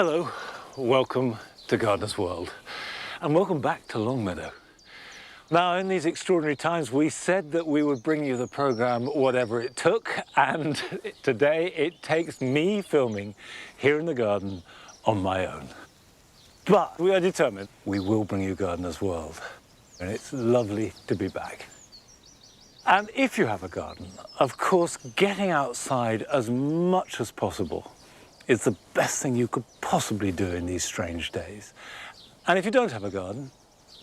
Hello, welcome to Gardener's World, and welcome back to Longmeadow. Now, in these extraordinary times, we said that we would bring you the programme whatever it took, and today it takes me filming here in the garden on my own. But we are determined we will bring you Gardener's World, and it's lovely to be back. And if you have a garden, of course, getting outside as much as possible is the best thing you could possibly do in these strange days. And if you don't have a garden,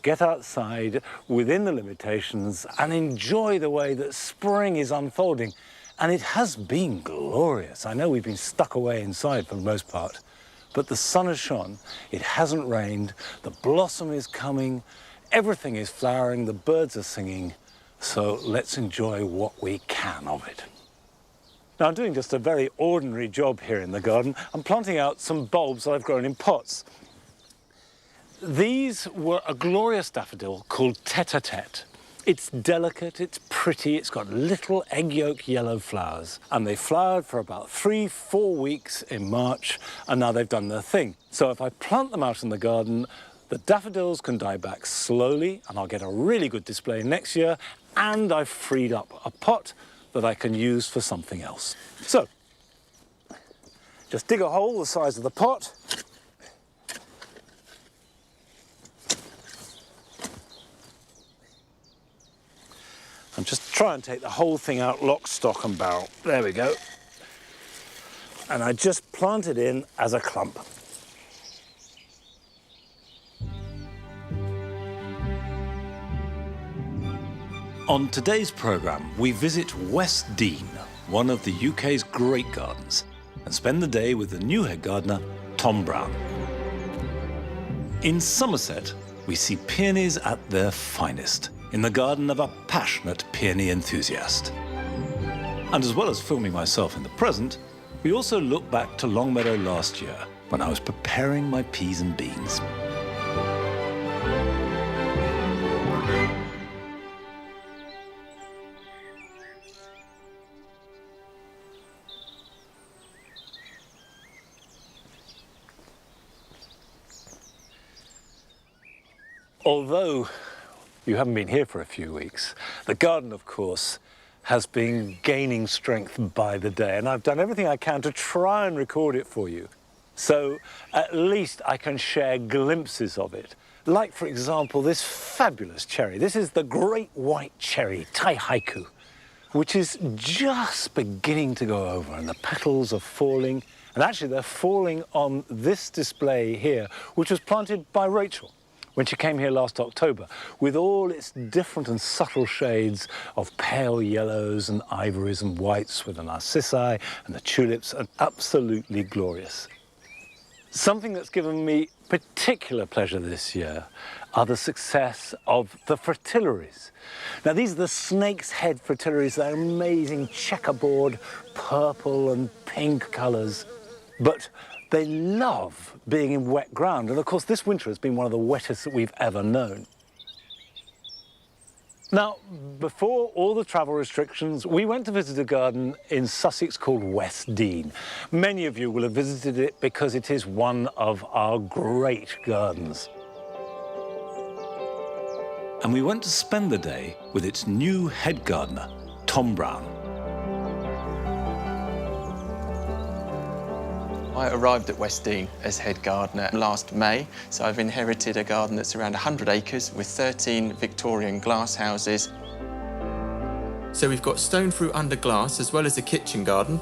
get outside within the limitations and enjoy the way that spring is unfolding. And it has been glorious. I know we've been stuck away inside for the most part, but the sun has shone, it hasn't rained, the blossom is coming, everything is flowering, the birds are singing. So let's enjoy what we can of it. Now, I'm doing just a very ordinary job here in the garden. I'm planting out some bulbs that I've grown in pots. These were a glorious daffodil called Tete-a-Tete. It's delicate, it's pretty, it's got little egg yolk yellow flowers. And they flowered for about 3-4 weeks in March, and now they've done their thing. So if I plant them out in the garden, the daffodils can die back slowly, and I'll get a really good display next year, and I've freed up a pot that I can use for something else. So, just dig a hole the size of the pot. And just try and take the whole thing out lock, stock and barrel. There we go. And I just plant it in as a clump. On today's programme, we visit West Dean, one of the UK's great gardens, and spend the day with the new head gardener, Tom Brown. In Somerset, we see peonies at their finest, in the garden of a passionate peony enthusiast. And as well as filming myself in the present, we also look back to Longmeadow last year, when I was preparing my peas and beans. Although you haven't been here for a few weeks, the garden, of course, has been gaining strength by the day, and I've done everything I can to try and record it for you. So at least I can share glimpses of it. Like, for example, this fabulous cherry. This is the great white cherry, Tai Haiku, which is just beginning to go over, and the petals are falling. And actually, they're falling on this display here, which was planted by Rachel when she came here last October, with all its different and subtle shades of pale yellows and ivories and whites with the narcissi and the tulips, and absolutely glorious. Something that's given me particular pleasure this year are the success of the fritillaries. Now, these are the snake's head fritillaries. They're amazing checkerboard purple and pink colours, but they love being in wet ground, and of course this winter has been one of the wettest that we've ever known. Now, before all the travel restrictions, we went to visit a garden in Sussex called West Dean. Many of you will have visited it because it is one of our great gardens. And we went to spend the day with its new head gardener, Tom Brown. I arrived at West Dean as head gardener last May, so I've inherited a garden that's around 100 acres with 13 Victorian glass houses. So we've got stone fruit under glass as well as a kitchen garden,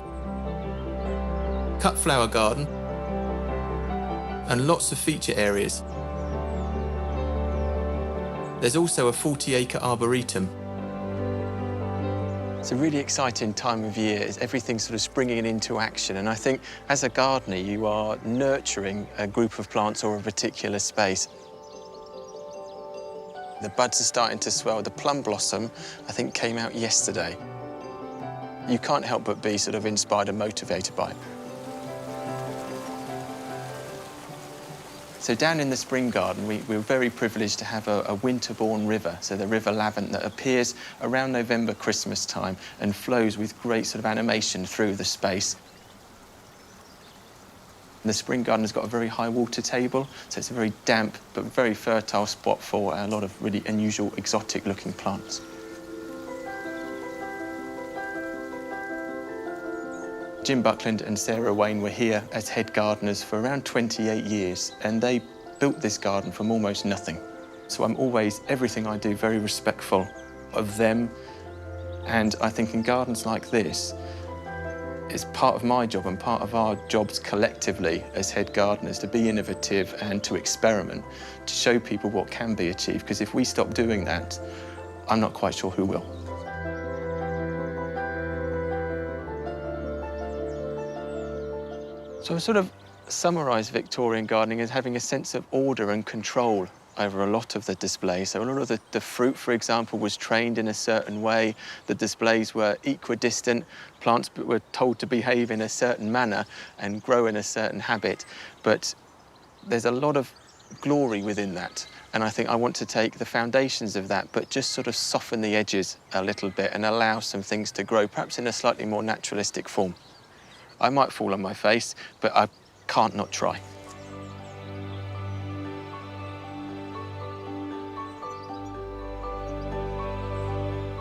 cut flower garden, and lots of feature areas. There's also a 40-acre arboretum. It's a really exciting time of year. Everything's sort of springing into action, and I think as a gardener you are nurturing a group of plants or a particular space. The buds are starting to swell. The plum blossom, I think, came out yesterday. You can't help but be sort of inspired and motivated by it. So down in the spring garden, we were very privileged to have a winter-born river, so the River Lavant, that appears around November, Christmas time, and flows with great sort of animation through the space. The spring garden has got a very high water table, so it's a very damp but very fertile spot for a lot of really unusual, exotic-looking plants. Jim Buckland and Sarah Wayne were here as head gardeners for around 28 years, and they built this garden from almost nothing. So I'm always, everything I do, very respectful of them. And I think in gardens like this, it's part of my job and part of our jobs collectively as head gardeners to be innovative and to experiment, to show people what can be achieved. Because if we stop doing that, I'm not quite sure who will. So I sort of summarise Victorian gardening as having a sense of order and control over a lot of the displays. So a lot of the fruit, for example, was trained in a certain way. The displays were equidistant. Plants were told to behave in a certain manner and grow in a certain habit. But there's a lot of glory within that. And I think I want to take the foundations of that, but just sort of soften the edges a little bit and allow some things to grow, perhaps in a slightly more naturalistic form. I might fall on my face, but I can't not try.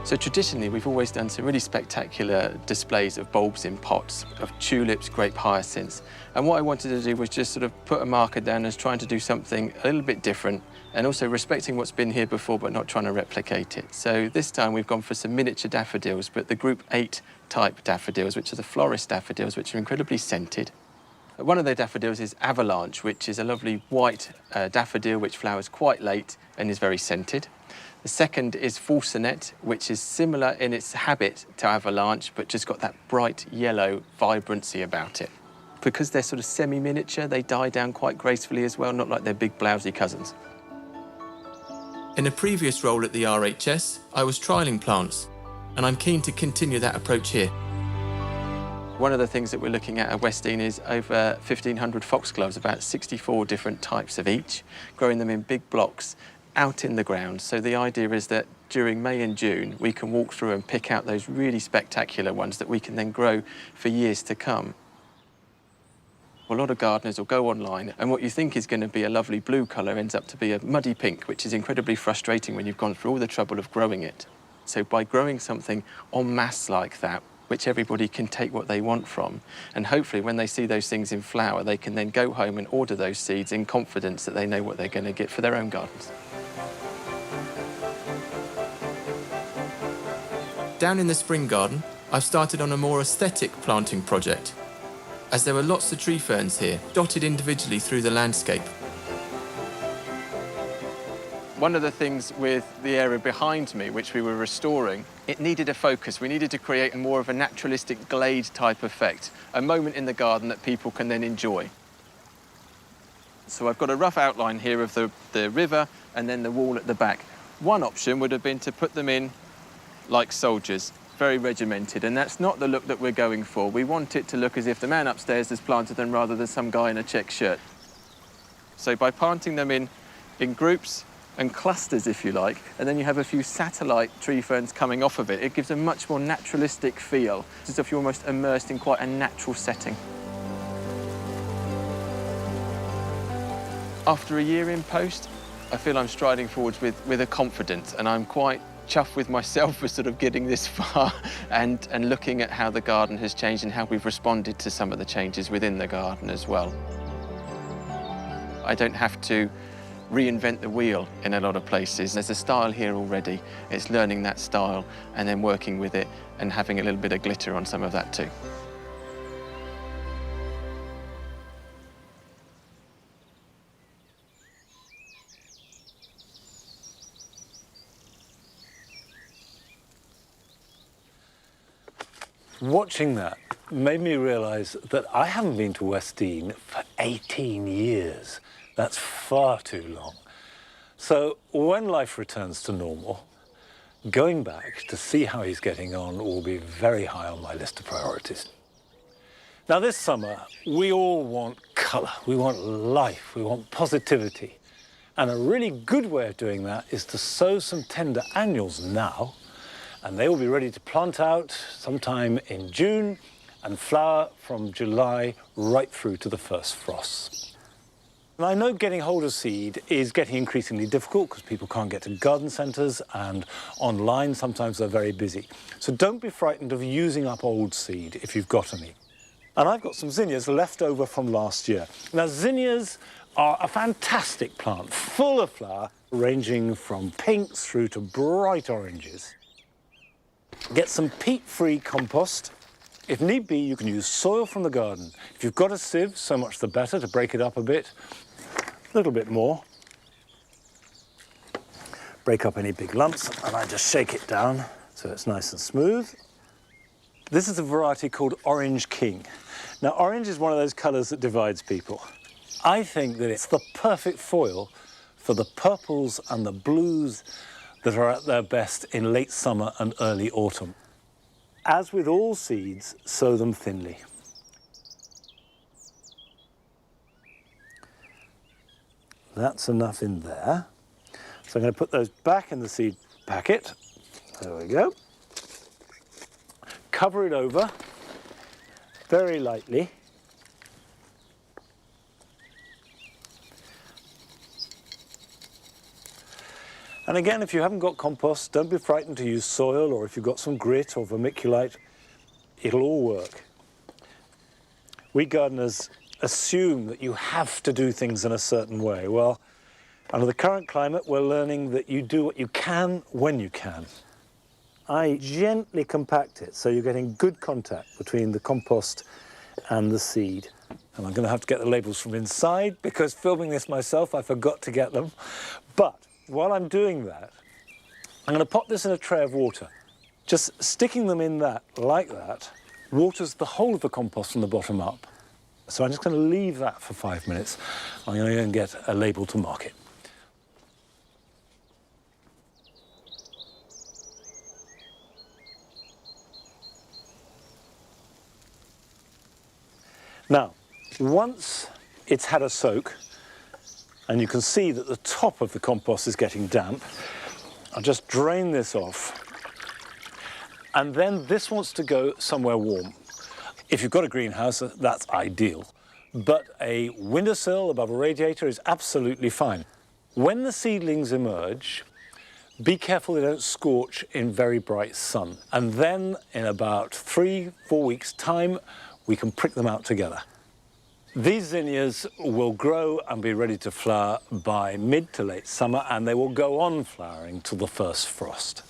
So traditionally, we've always done some really spectacular displays of bulbs in pots, of tulips, grape hyacinths. And what I wanted to do was just sort of put a marker down as trying to do something a little bit different and also respecting what's been here before, but not trying to replicate it. So this time we've gone for some miniature daffodils, but the group 8 type daffodils, which are the florist daffodils, which are incredibly scented. One of the daffodils is Avalanche, which is a lovely white daffodil which flowers quite late and is very scented. The second is Falsonet, which is similar in its habit to Avalanche, but just got that bright yellow vibrancy about it. Because they're sort of semi-miniature, they die down quite gracefully as well, not like their big blousy cousins. In a previous role at the RHS, I was trialling plants, and I'm keen to continue that approach here. One of the things that we're looking at Westdean is over 1,500 foxgloves, about 64 different types of each, growing them in big blocks out in the ground. So the idea is that during May and June, we can walk through and pick out those really spectacular ones that we can then grow for years to come. A lot of gardeners will go online, and what you think is going to be a lovely blue colour ends up to be a muddy pink, which is incredibly frustrating when you've gone through all the trouble of growing it. So by growing something en masse like that, which everybody can take what they want from, and hopefully when they see those things in flower, they can then go home and order those seeds in confidence that they know what they're going to get for their own gardens. Down in the spring garden, I've started on a more aesthetic planting project, as there were lots of tree ferns here, dotted individually through the landscape. One of the things with the area behind me, which we were restoring, it needed a focus. We needed to create more of a naturalistic glade type effect, a moment in the garden that people can then enjoy. So I've got a rough outline here of the river and then the wall at the back. One option would have been to put them in like soldiers, very regimented, and that's not the look that we're going for. We want it to look as if the man upstairs has planted them rather than some guy in a check shirt. So by planting them in groups and clusters, if you like, and then you have a few satellite tree ferns coming off of it, it gives a much more naturalistic feel. It's as if you're almost immersed in quite a natural setting. After a year in post, I feel I'm striding forwards with a confidence, and I'm quite chuffed with myself for sort of getting this far and looking at how the garden has changed and how we've responded to some of the changes within the garden as well. I don't have to reinvent the wheel in a lot of places. There's a style here already. It's learning that style and then working with it and having a little bit of glitter on some of that too. Watching that made me realise that I haven't been to Westdean for 18 years. That's far too long. So when life returns to normal, going back to see how he's getting on will be very high on my list of priorities. Now this summer, we all want colour, we want life, we want positivity. And a really good way of doing that is to sow some tender annuals now, and they will be ready to plant out sometime in June and flower from July right through to the first frosts. And I know getting hold of seed is getting increasingly difficult because people can't get to garden centres, and online sometimes they're very busy. So don't be frightened of using up old seed if you've got any. And I've got some zinnias left over from last year. Now, zinnias are a fantastic plant, full of flower, ranging from pinks through to bright oranges. Get some peat-free compost. If need be, you can use soil from the garden. If you've got a sieve, so much the better to break it up a bit. A little bit more. Break up any big lumps, and I just shake it down so it's nice and smooth. This is a variety called Orange King. Now, orange is one of those colours that divides people. I think that it's the perfect foil for the purples and the blues that are at their best in late summer and early autumn. As with all seeds, sow them thinly. That's enough in there. So I'm going to put those back in the seed packet. There we go. Cover it over very lightly. And again, if you haven't got compost, don't be frightened to use soil, or if you've got some grit or vermiculite, it'll all work. We gardeners assume that you have to do things in a certain way. Well, under the current climate, we're learning that you do what you can when you can. I gently compact it so you're getting good contact between the compost and the seed. And I'm going to have to get the labels from inside because filming this myself, I forgot to get them. But while I'm doing that, I'm going to pop this in a tray of water. Just sticking them in that, like that, waters the whole of the compost from the bottom up. So I'm just going to leave that for 5 minutes. I'm going to go and get a label to mark it. Now, once it's had a soak, and you can see that the top of the compost is getting damp, I'll just drain this off. And then this wants to go somewhere warm. If you've got a greenhouse, that's ideal. But a windowsill above a radiator is absolutely fine. When the seedlings emerge, be careful they don't scorch in very bright sun. And then in about 3-4 weeks' time, we can prick them out together. These zinnias will grow and be ready to flower by mid to late summer, and they will go on flowering till the first frost.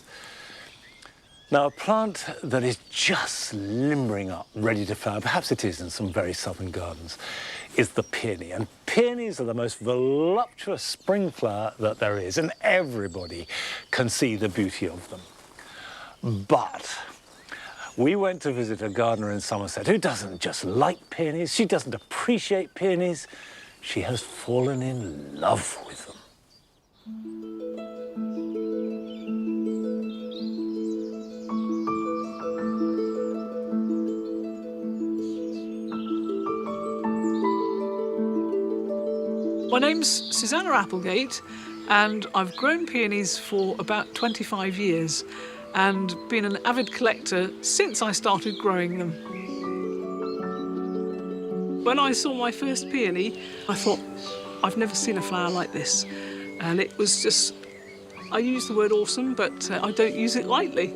Now, a plant that is just limbering up, ready to flower, perhaps it is in some very southern gardens, is the peony. And peonies are the most voluptuous spring flower that there is, and everybody can see the beauty of them. But we went to visit a gardener in Somerset who doesn't just like peonies, she doesn't appreciate peonies, she has fallen in love with them. My name's Susanna Applegate, and I've grown peonies for about 25 years and been an avid collector since I started growing them. When I saw my first peony, I thought, I've never seen a flower like this. And it was just, I use the word awesome, but I don't use it lightly.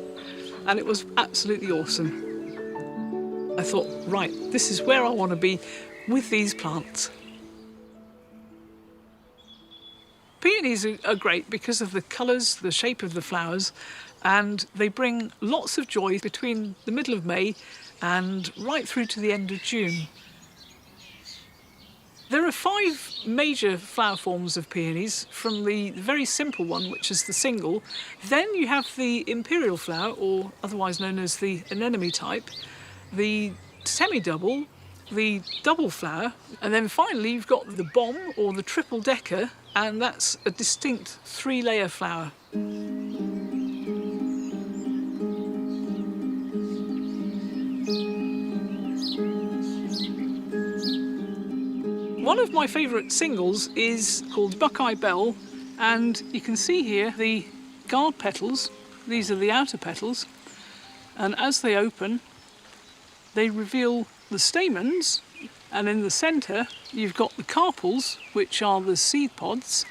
And it was absolutely awesome. I thought, right, this is where I want to be with these plants. Peonies are great because of the colours, the shape of the flowers, and they bring lots of joy between the middle of May and right through to the end of June. There are 5 major flower forms of peonies, from the very simple one, which is the single. Then you have the imperial flower, or otherwise known as the anemone type, the semi-double, the double flower, and then finally you've got the bomb, or the triple decker, and that's a distinct 3-layer flower. One of my favourite singles is called Buckeye Bell, and you can see here the guard petals. These are the outer petals, and as they open, They reveal the stamens, and in the centre you've got the carpels, which are the seed pods.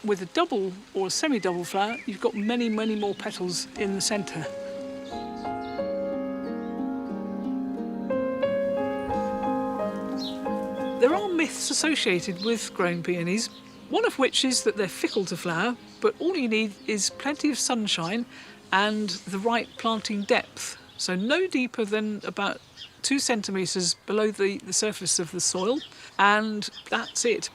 With a double or a semi-double flower, you've got many, many more petals in the centre. There are myths associated with growing peonies, one of which is that they're fickle to flower, but all you need is plenty of sunshine and the right planting depth. So no deeper than about 2 centimetres below the surface of the soil, and that's it.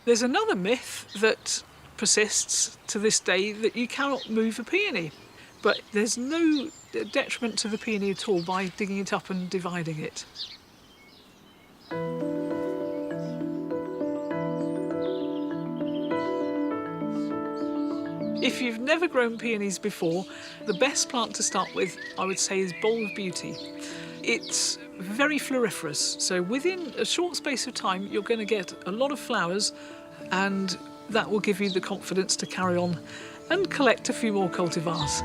There's another myth that persists to this day, that you cannot move a peony, but there's no detriment to the peony at all by digging it up and dividing it. If you've never grown peonies before, the best plant to start with, I would say, is Bowl of Beauty. It's very floriferous, so within a short space of time you're going to get a lot of flowers, and that will give you the confidence to carry on and collect a few more cultivars.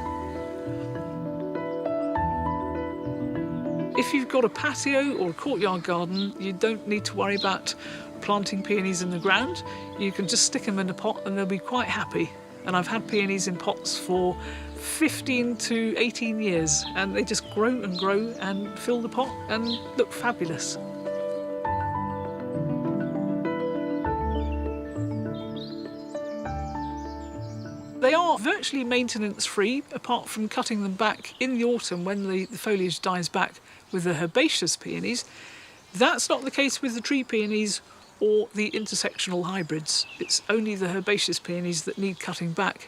If you've got a patio or a courtyard garden, you don't need to worry about planting peonies in the ground. You can just stick them in a pot and they'll be quite happy. And I've had peonies in pots for 15 to 18 years, and they just grow and grow and fill the pot and look fabulous. They are virtually maintenance-free, apart from cutting them back in the autumn when the foliage dies back with the herbaceous peonies. That's not the case with the tree peonies or the intersectional hybrids. It's only the herbaceous peonies that need cutting back.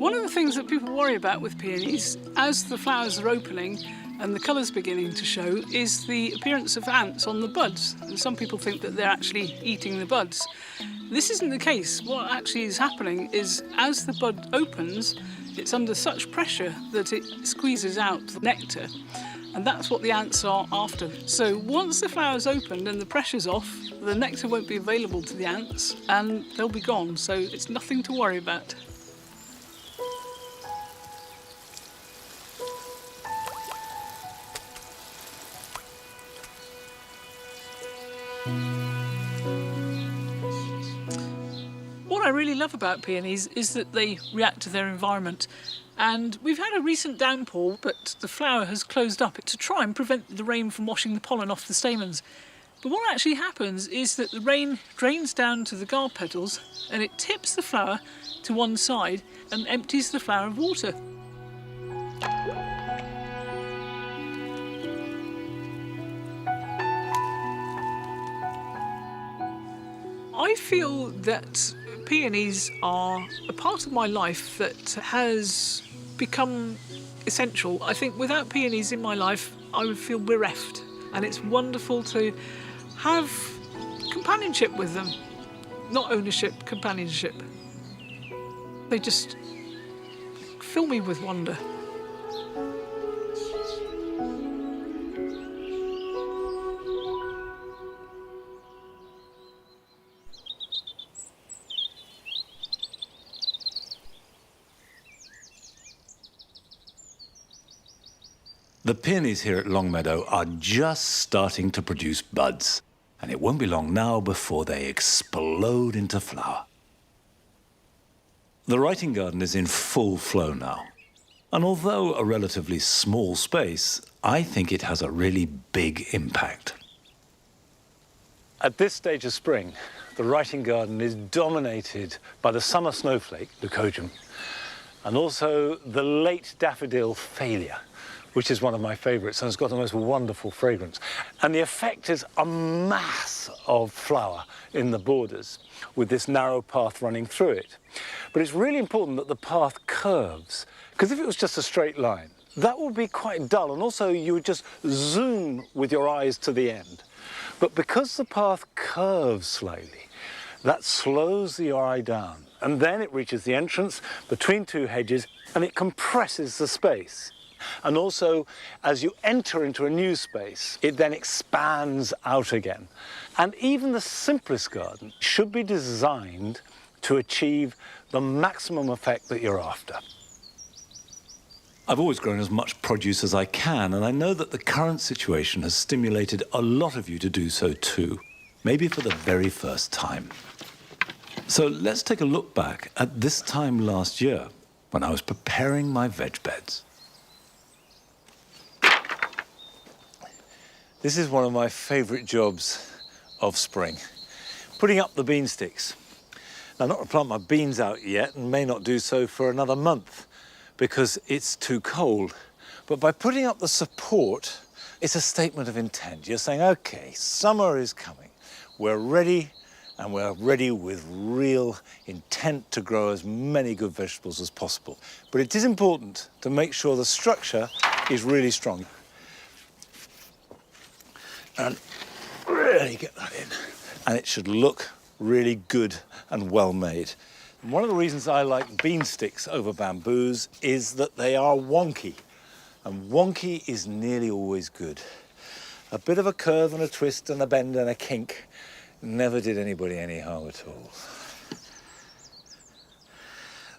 One of the things that people worry about with peonies, as the flowers are opening and the colours beginning to show, is the appearance of ants on the buds. And some people think that they're actually eating the buds. This isn't the case. What actually is happening is, as the bud opens, it's under such pressure that it squeezes out the nectar. And that's what the ants are after. So once the flower's opened and the pressure's off, the nectar won't be available to the ants and they'll be gone. So it's nothing to worry about. What I really love about peonies is that they react to their environment. And we've had a recent downpour, but the flower has closed up to try and prevent the rain from washing the pollen off the stamens. But what actually happens is that the rain drains down to the guard petals and it tips the flower to one side and empties the flower of water. I feel that peonies are a part of my life that has become essential. I think without peonies in my life, I would feel bereft. And it's wonderful to have companionship with them. Not ownership, companionship. They just fill me with wonder. The peonies here at Longmeadow are just starting to produce buds, and it won't be long now before they explode into flower. The writing garden is in full flow now, and although a relatively small space, I think it has a really big impact. At this stage of spring, the writing garden is dominated by the summer snowflake, Leucojum, and also the late daffodil Thalia, which is one of my favourites, and it's got the most wonderful fragrance. And the effect is a mass of flower in the borders with this narrow path running through it. But it's really important that the path curves, because if it was just a straight line, that would be quite dull, and also you would just zoom with your eyes to the end. But because the path curves slowly, that slows the eye down, and then it reaches the entrance between two hedges, and it compresses the space. And also, as you enter into a new space, it then expands out again. And even the simplest garden should be designed to achieve the maximum effect that you're after. I've always grown as much produce as I can, and I know that the current situation has stimulated a lot of you to do so too, maybe for the very first time. So let's take a look back at this time last year when I was preparing my veg beds. This is one of my favourite jobs of spring, putting up the bean sticks. Now, I'm not going to plant my beans out yet and may not do so for another month because it's too cold. But by putting up the support, it's a statement of intent. You're saying, okay, summer is coming. We're ready, and we're ready with real intent to grow as many good vegetables as possible. But it is important to make sure the structure is really strong. And really get that in. And it should look really good and well made. And one of the reasons I like bean sticks over bamboos is that they are wonky. And wonky is nearly always good. A bit of a curve and a twist and a bend and a kink never did anybody any harm at all.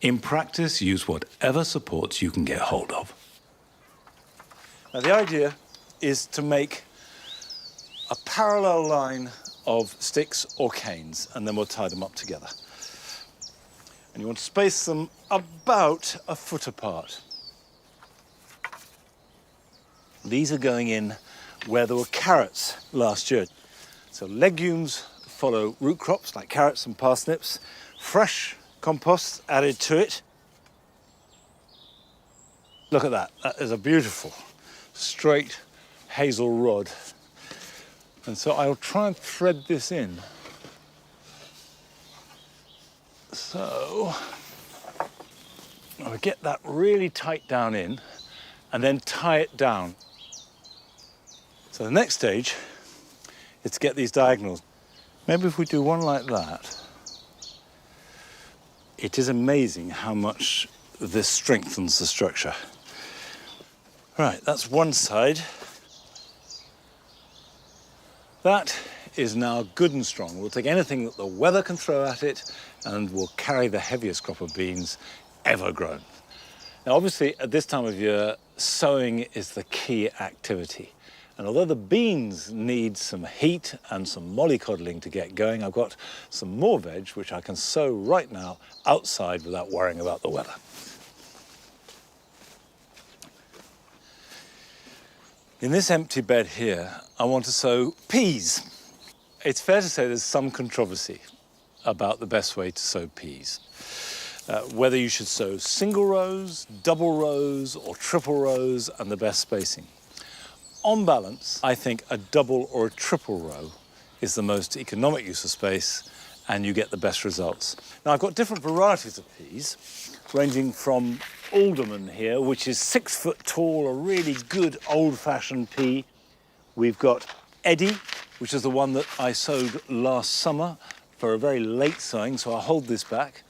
In practice, use whatever supports you can get hold of. Now, the idea is to make a parallel line of sticks or canes, and then we'll tie them up together. And you want to space them about a foot apart. These are going in where there were carrots last year. So legumes follow root crops like carrots and parsnips, fresh compost added to it. Look at that, that is a beautiful straight hazel rod. And so I'll try and thread this in. So I'll get that really tight down in and then tie it down. So the next stage is to get these diagonals. Maybe if we do one like that, it is amazing how much this strengthens the structure. Right, that's one side. That is now good and strong. We'll take anything that the weather can throw at it and we'll carry the heaviest crop of beans ever grown. Now, obviously, at this time of year, sowing is the key activity. And although the beans need some heat and some mollycoddling to get going, I've got some more veg which I can sow right now outside without worrying about the weather. In this empty bed here, I want to sow peas. It's fair to say there's some controversy about the best way to sow peas. Whether you should sow single rows, double rows, or triple rows, and the best spacing. On balance, I think a double or a triple row is the most economic use of space, and you get the best results. Now, I've got different varieties of peas, ranging from alderman here, which is 6 foot tall, a really good old-fashioned pea. We've got Eddie, which is the one that I sowed last summer for a very late sowing, so I'll hold this back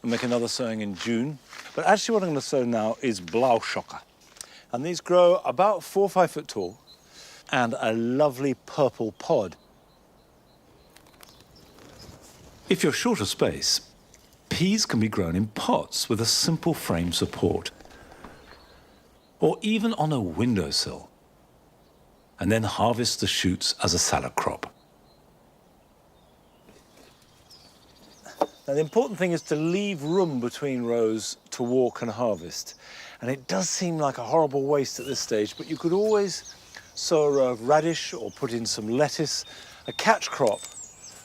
and make another sowing in June. But actually what I'm going to sow now is Blauschocker. And these grow about 4 or 5 foot tall and a lovely purple pod. If you're short of space, peas can be grown in pots with a simple frame support, or even on a windowsill, and then harvest the shoots as a salad crop. Now, the important thing is to leave room between rows to walk and harvest. And it does seem like a horrible waste at this stage, but you could always sow a row of radish or put in some lettuce, a catch crop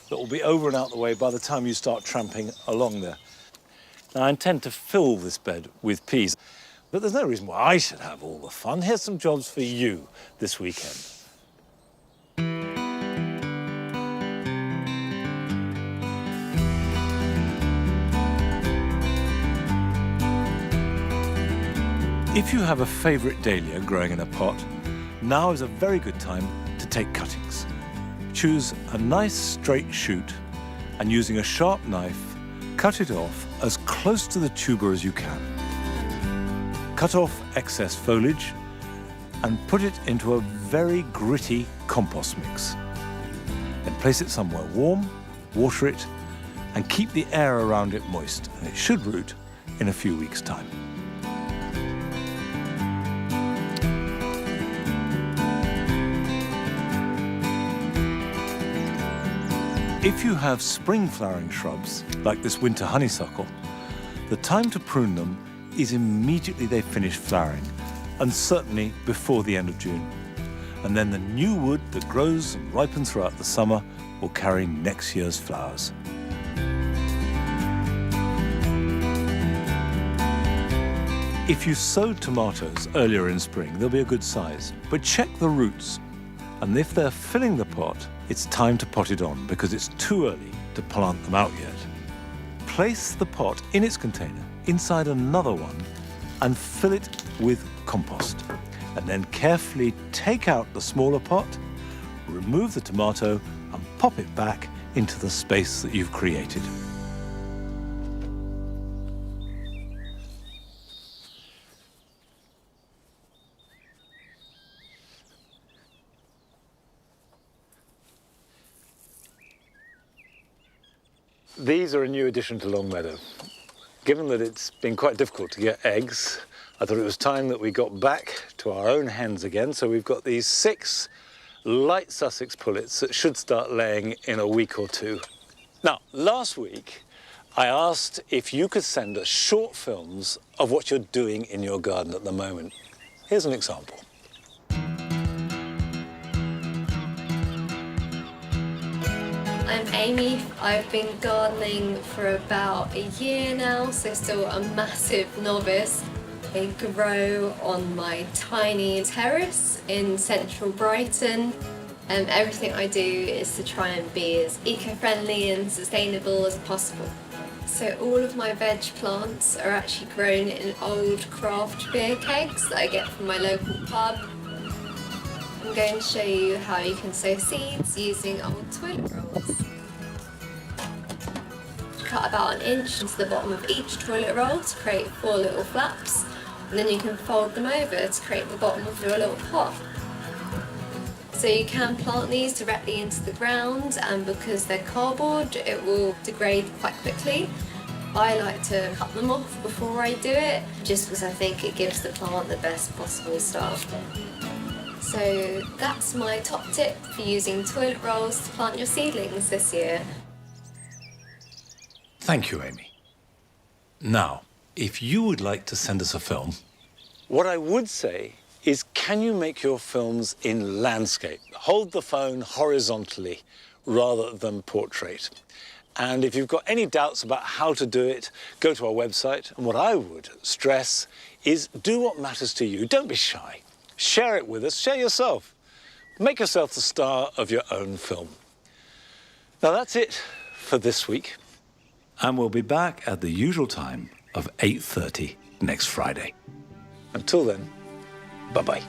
that will be over and out the way by the time you start tramping along there. Now, I intend to fill this bed with peas, but there's no reason why I should have all the fun. Here's some jobs for you this weekend. If you have a favourite dahlia growing in a pot, now is a very good time to take cuttings. Choose a nice straight shoot and using a sharp knife, cut it off as close to the tuber as you can. Cut off excess foliage and put it into a very gritty compost mix. Then place it somewhere warm, water it, and keep the air around it moist, and it should root in a few weeks' time. If you have spring flowering shrubs, like this winter honeysuckle, the time to prune them is immediately they finish flowering, and certainly before the end of June. And then the new wood that grows and ripens throughout the summer will carry next year's flowers. If you sowed tomatoes earlier in spring, they'll be a good size, but check the roots. And if they're filling the pot, it's time to pot it on because it's too early to plant them out yet. Place the pot in its container inside another one and fill it with compost. And then carefully take out the smaller pot, remove the tomato and pop it back into the space that you've created. These are a new addition to Longmeadow. Given that it's been quite difficult to get eggs, I thought it was time that we got back to our own hens again. So we've got these 6 light Sussex pullets that should start laying in a week or 2. Now, last week, I asked if you could send us short films of what you're doing in your garden at the moment. Here's an example. I'm Amy. I've been gardening for about a year now, so still a massive novice. I grow on my tiny terrace in central Brighton. Everything I do is to try and be as eco-friendly and sustainable as possible. So all of my veg plants are actually grown in old craft beer kegs that I get from my local pub. I'm going to show you how you can sow seeds using old toilet rolls. Cut about an inch into the bottom of each toilet roll to create 4 little flaps, and then you can fold them over to create the bottom of your little pot. So you can plant these directly into the ground, and because they're cardboard it will degrade quite quickly. I like to cut them off before I do it, just because I think it gives the plant the best possible start. So that's my top tip for using toilet rolls to plant your seedlings this year. Thank you, Amy. Now, if you would like to send us a film, what I would say is, can you make your films in landscape? Hold the phone horizontally rather than portrait. And if you've got any doubts about how to do it, go to our website. And what I would stress is do what matters to you. Don't be shy. Share it with us. Share yourself. Make yourself the star of your own film. Now that's it for this week. And we'll be back at the usual time of 8:30 next Friday. Until then, bye-bye.